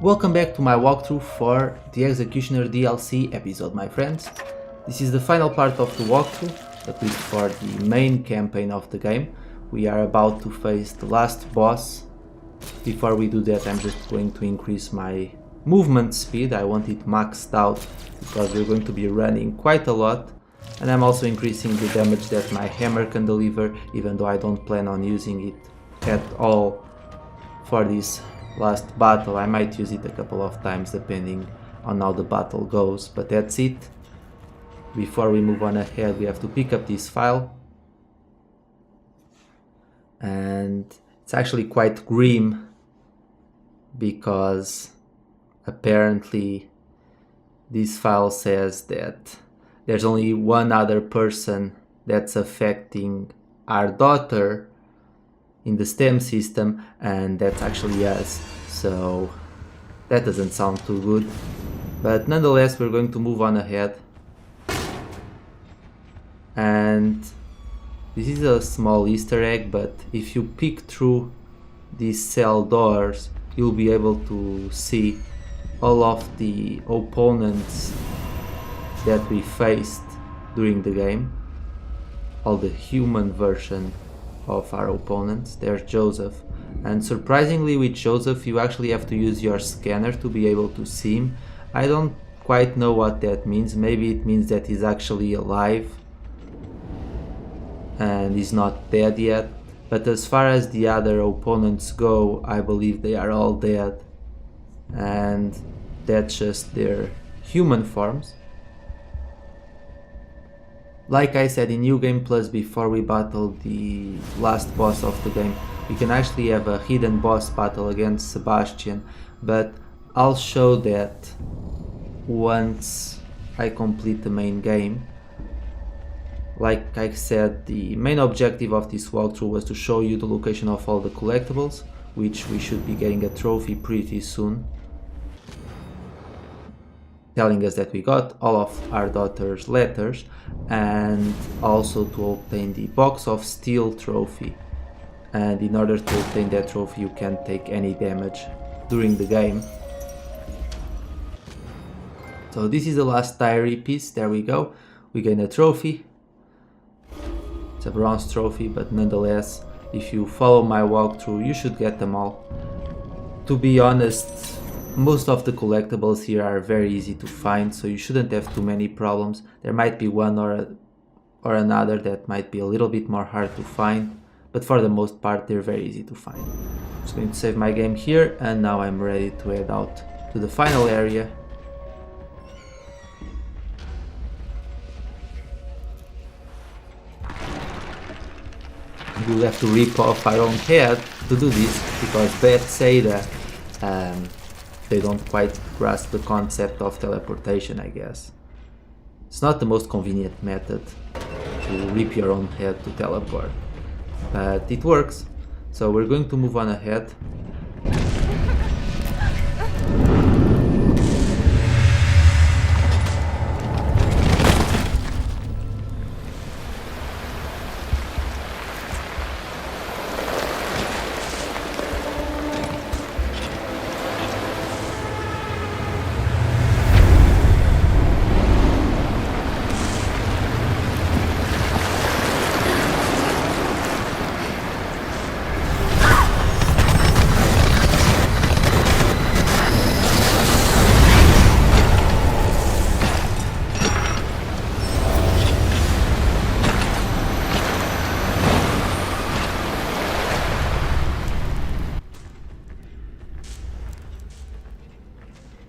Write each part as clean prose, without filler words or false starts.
Welcome back to my walkthrough for the Executioner DLC episode, my friends. This is the final part of the walkthrough, at least for the main campaign of the game. We are about to face the last boss. Before we do that, I'm just going to increase my movement speed. I want it maxed out because we're going to be running quite a lot. And I'm also increasing the damage that my hammer can deliver, even though I don't plan on using it at all for this last battle. I might use it a couple of times depending on how the battle goes, but that's it. Before we move on ahead, we have to pick up this file, and it's actually quite grim because apparently this file says that there's only one other person that's affecting our daughter in the STEM system, and that's actually us. So that doesn't sound too good, but nonetheless we're going to move on ahead. And this is a small Easter egg, but if you peek through these cell doors, you'll be able to see all of the opponents that we faced during the game, all the human version of our opponents. There's Joseph, and surprisingly with Joseph you actually have to use your scanner to be able to see him. I don't quite know what that means. Maybe it means that he's actually alive and he's not dead yet, but as far as the other opponents go, I believe they are all dead, and that's just their human forms. Like I said in New Game Plus, before we battle the last boss of the game, we can actually have a hidden boss battle against Sebastian, but I'll show that once I complete the main game. Like I said, the main objective of this walkthrough was to show you the location of all the collectibles, which we should be getting a trophy pretty soon, telling us that we got all of our daughter's letters, and also to obtain the Box of Steel trophy. And in order to obtain that trophy you can take any damage during the game. So this is the last diary piece. There we go. We gain a trophy. It's a bronze trophy, but nonetheless, if you follow my walkthrough you should get them all. To be honest, most of the collectibles here are very easy to find, so you shouldn't have too many problems. There might be one or another that might be a little bit more hard to find, but for the most part they're very easy to find. I'm just going to save my game here, and now I'm ready to head out to the final area. We'll have to rip off our own head to do this, because Beth say that they don't quite grasp the concept of teleportation, I guess. It's not the most convenient method to rip your own head to teleport, but it works. So we're going to move on ahead.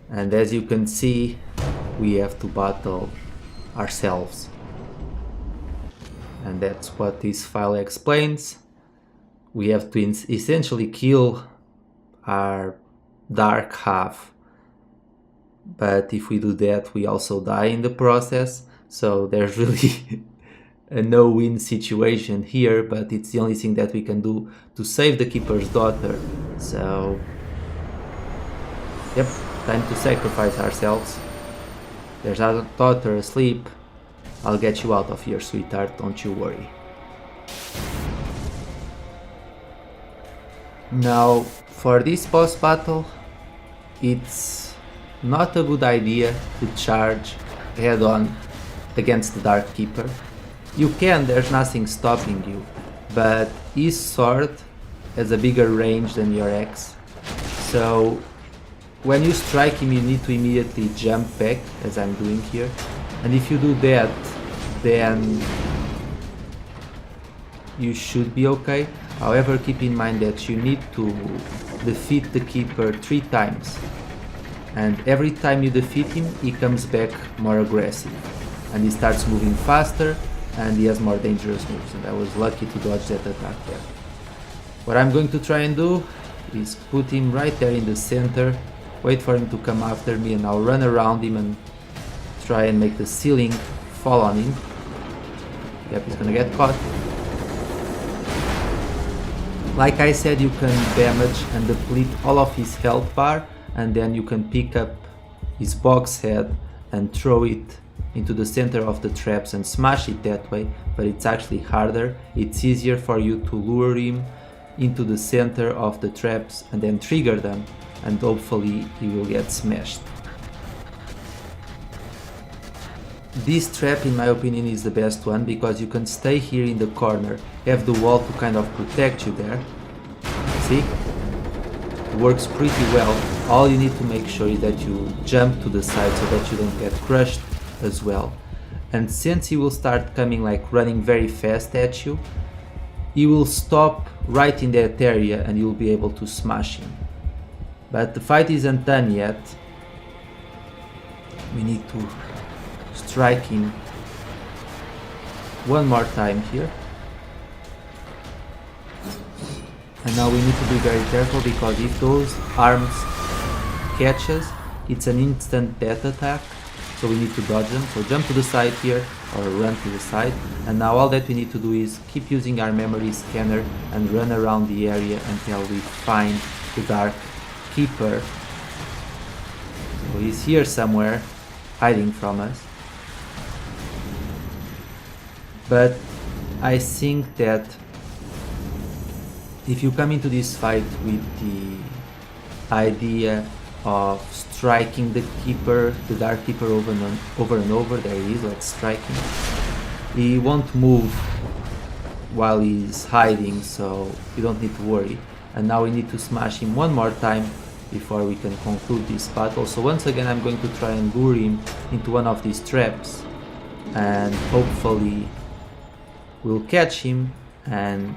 And as you can see, we have to battle ourselves. And that's what this file explains. We have to essentially kill our dark half. But if we do that, we also die in the process. So there's really a no-win situation here, but it's the only thing that we can do to save the Keeper's daughter. So, yep. Time to sacrifice ourselves. There's our daughter asleep. I'll get you out of here, sweetheart, don't you worry. Now, for this boss battle, it's not a good idea to charge head on against the Dark Keeper. You can, there's nothing stopping you, but his sword has a bigger range than your axe. So when you strike him, you need to immediately jump back, as I'm doing here. And if you do that, then you should be okay. However, keep in mind that you need to defeat the Keeper 3 times. And every time you defeat him, he comes back more aggressive. And he starts moving faster, and he has more dangerous moves. And I was lucky to dodge that attack there. What I'm going to try and do is put him right there in the center, wait for him to come after me, and I'll run around him and try and make the ceiling fall on him. Yep, he's gonna get caught. Like I said, you can damage and deplete all of his health bar, and then you can pick up his box head and throw it into the center of the traps and smash it that way, but it's actually harder. It's easier for you to lure him into the center of the traps and then trigger them, and hopefully he will get smashed. This trap, in my opinion, is the best one because you can stay here in the corner, have the wall to kind of protect you there. See? It works pretty well. All you need to make sure is that you jump to the side so that you don't get crushed as well. And since he will start coming, like running very fast at you, he will stop right in that area and you'll be able to smash him. But the fight isn't done yet. We need to strike him one more time here. And now we need to be very careful because if those arms catch us, it's an instant death attack. So we need to dodge them. So jump to the side here or run to the side. And now all that we need to do is keep using our memory scanner and run around the area until we find the Dark Keeper. So he's here somewhere, hiding from us. But I think that if you come into this fight with the idea of striking the Keeper, the Dark Keeper over and over, there he is, let's strike him. He won't move while he's hiding, so you don't need to worry. And now we need to smash him one more time before we can conclude this battle. So once again I'm going to try and lure him into one of these traps, and hopefully we'll catch him and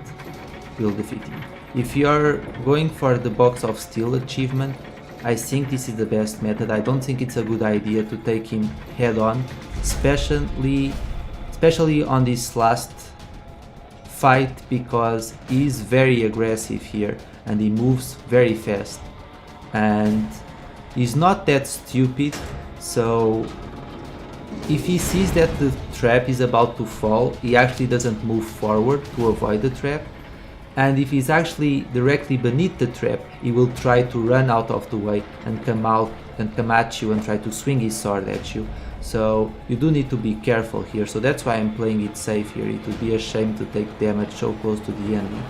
we'll defeat him. If you're going for the Box of Steel achievement, I think this is the best method. I don't think it's a good idea to take him head on, especially on this last fight, because he's very aggressive here and he moves very fast. And he's not that stupid, so if he sees that the trap is about to fall, he actually doesn't move forward to avoid the trap. And if he's actually directly beneath the trap, he will try to run out of the way and come out and come at you and try to swing his sword at you. So you do need to be careful here. So that's why I'm playing it safe here. It would be a shame to take damage so close to the enemy.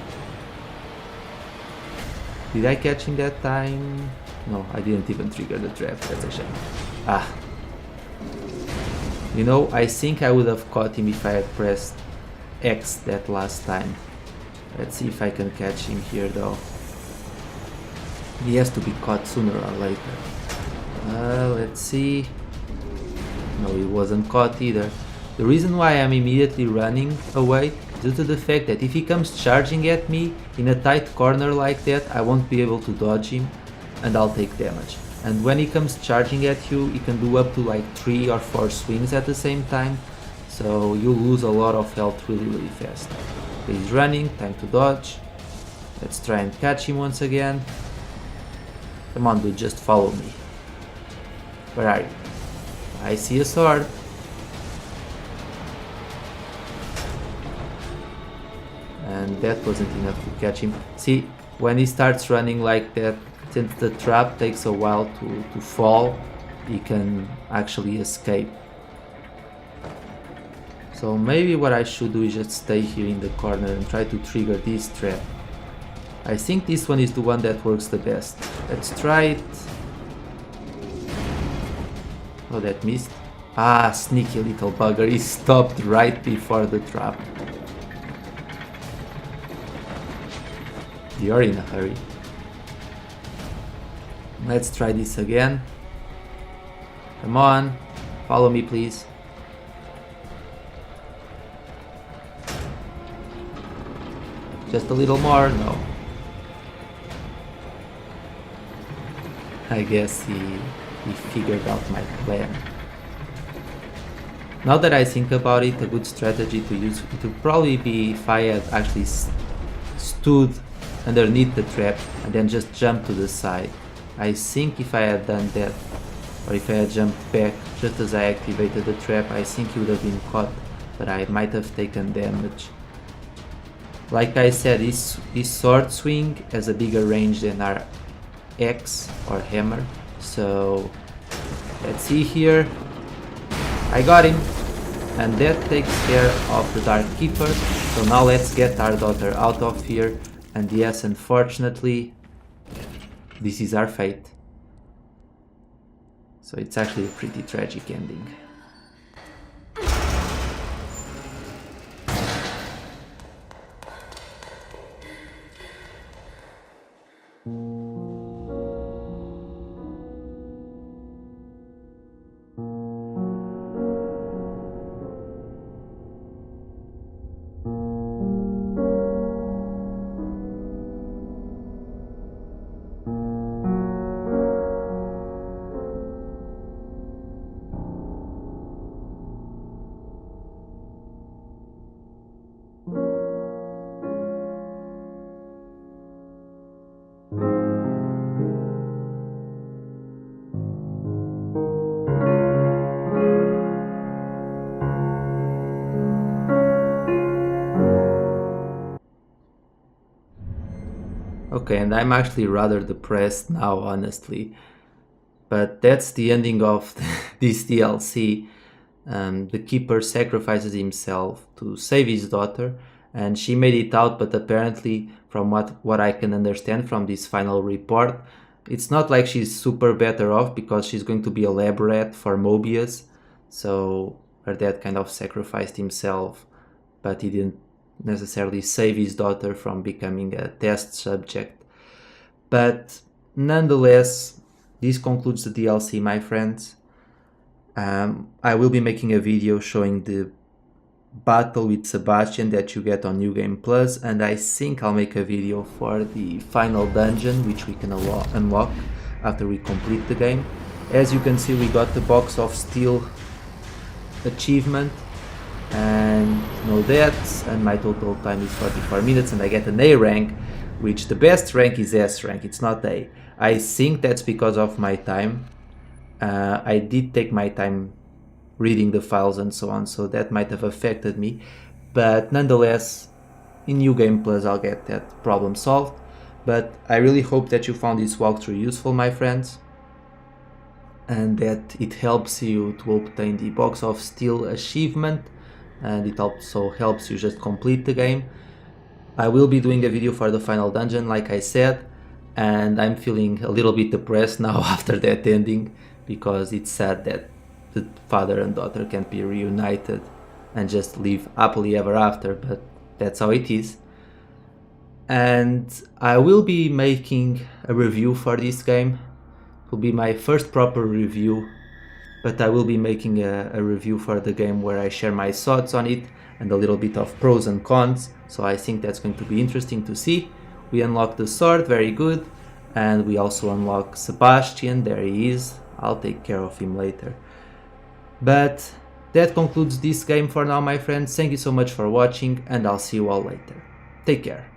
Did I catch him that time? No, I didn't even trigger the trap. That's a shame. Ah. You know, I think I would have caught him if I had pressed X that last time. Let's see if I can catch him here though. He has to be caught sooner or later. Let's see. No, he wasn't caught either. The reason why I'm immediately running away is due to the fact that if he comes charging at me in a tight corner like that, I won't be able to dodge him and I'll take damage. And when he comes charging at you, he can do up to like 3 or 4 swings at the same time. So you lose a lot of health really fast. He's running, time to dodge. Let's try and catch him once again. Come on dude, just follow me. Where are you? I see a sword. And that wasn't enough to catch him. See, when he starts running like that, since the trap takes a while to fall, he can actually escape. So maybe what I should do is just stay here in the corner and try to trigger this trap. I think this one is the one that works the best. Let's try it. Oh, that missed. Ah, sneaky little bugger, he stopped right before the trap. You're in a hurry. Let's try this again. Come on, follow me please. Just a little more, no. I guess he figured out my plan. Now that I think about it, a good strategy to use it would probably be if I had actually stood underneath the trap and then just jumped to the side. I think if I had done that, or if I had jumped back just as I activated the trap, I think he would have been caught, but I might have taken damage. Like I said, his sword swing has a bigger range than our axe or hammer, so let's see here. I got him, and that takes care of the Dark Keeper. So now let's get our daughter out of here, and yes, unfortunately, this is our fate. So it's actually a pretty tragic ending. Okay, and I'm actually rather depressed now, honestly. But that's the ending of this DLC. The Keeper sacrifices himself to save his daughter, and she made it out, but apparently, from what I can understand from this final report, it's not like she's super better off because she's going to be a lab rat for Mobius. So her dad kind of sacrificed himself, but he didn't necessarily save his daughter from becoming a test subject. But nonetheless, this concludes the DLC, my friends. I will be making a video showing the battle with Sebastian that you get on New Game Plus, and I think I'll make a video for the final dungeon, which we can unlock after we complete the game. As you can see, we got the Box of Steel achievement and no deaths, and my total time is 44 minutes, and I get an A rank, which the best rank is S rank, it's not A. I think that's because of my time. I did take my time reading the files and so on, so that might have affected me, but nonetheless, in New Game Plus I'll get that problem solved. But I really hope that you found this walkthrough useful, my friends, and that it helps you to obtain the Box of Steel achievement, and it also helps you just complete the game. I will be doing a video for the final dungeon, like I said, and I'm feeling a little bit depressed now after that ending, because it's sad that the father and daughter can't be reunited and just live happily ever after, but that's how it is. And I will be making a review for this game. It will be my first proper review, but I will be making a review for the game where I share my thoughts on it and a little bit of pros and cons, so I think that's going to be interesting to see. We unlock the sword, very good, and we also unlock Sebastian, there he is. I'll take care of him later. But that concludes this game for now, my friends. Thank you so much for watching, and I'll see you all later. Take care.